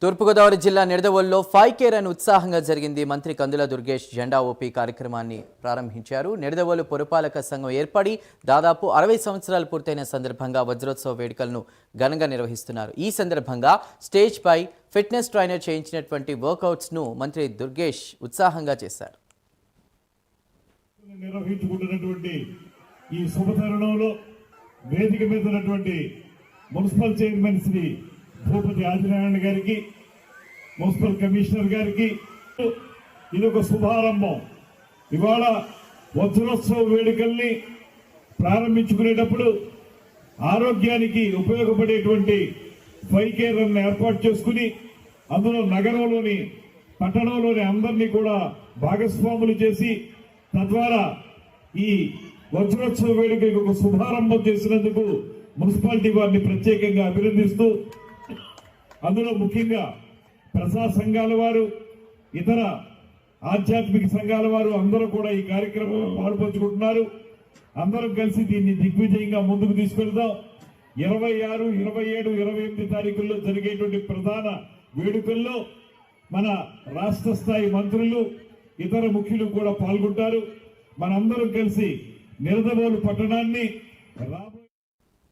తూర్పుగోదావరి జిల్లా నిడదవోలులో 5K run ఉత్సాహంగా జరిగింది. మంత్రి కందుల దుర్గేష్ జెండా ఊపి కార్యక్రమాన్ని ప్రారంభించారు. నిడదవోలు పురపాలక సంఘం ఏర్పడి దాదాపు 60 సంవత్సరాలు పూర్తయిన సందర్భంగా వజ్రోత్సవ వేడుకలను ఘనంగా నిర్వహిస్తున్నారు. ఈ సందర్భంగా స్టేజ్ పై ఫిట్నెస్ ట్రైనర్ చేయించినటువంటి వర్కౌట్స్ ను మంత్రి దుర్గేష్ ఉత్సాహంగా చేశారు. నిర్వహించుకుంటున్నటువంటి ఈ శుభతరుణంలో వేదిక మీద ఉన్నటువంటి మున్సిపల్ చైర్మన్ శ్రీ భూపతి ఆదినారాయణ గారికి, మున్సిపల్ కమిషనర్ గారికి ఇది ఒక శుభారంభం. ఇవాళ వజ్రోత్సవ వేడుకల్ని ప్రారంభించుకునేటప్పుడు ఆరోగ్యానికి ఉపయోగపడేటువంటి 5K రన్ ఏర్పాటు చేసుకుని అందులో నగరంలోని పట్టణంలోని అందరినీ కూడా భాగస్వాములు చేసి తద్వారా ఈ వజ్రోత్సవ వేడుకకి ఒక శుభారంభం చేసినందుకు మున్సిపాలిటీ వారిని ప్రత్యేకంగా అభినందిస్తూ, అందులో ముఖ్యంగా ప్రజా సంఘాల వారు, ఇతర ఆధ్యాత్మిక సంఘాల వారు అందరూ కూడా ఈ కార్యక్రమంలో పాల్పంచుకుంటున్నారు. అందరం కలిసి దీన్ని దిగ్విజయంగా ముందుకు తీసుకెళ్దాం. 26, 27, 28 తారీఖుల్లో జరిగేటువంటి ప్రధాన వేడుకల్లో మన రాష్ట్ర స్థాయి మంత్రులు, ఇతర ముఖ్యులు కూడా పాల్గొంటారు. మనందరం కలిసి నిడదవోలు పట్టణాన్ని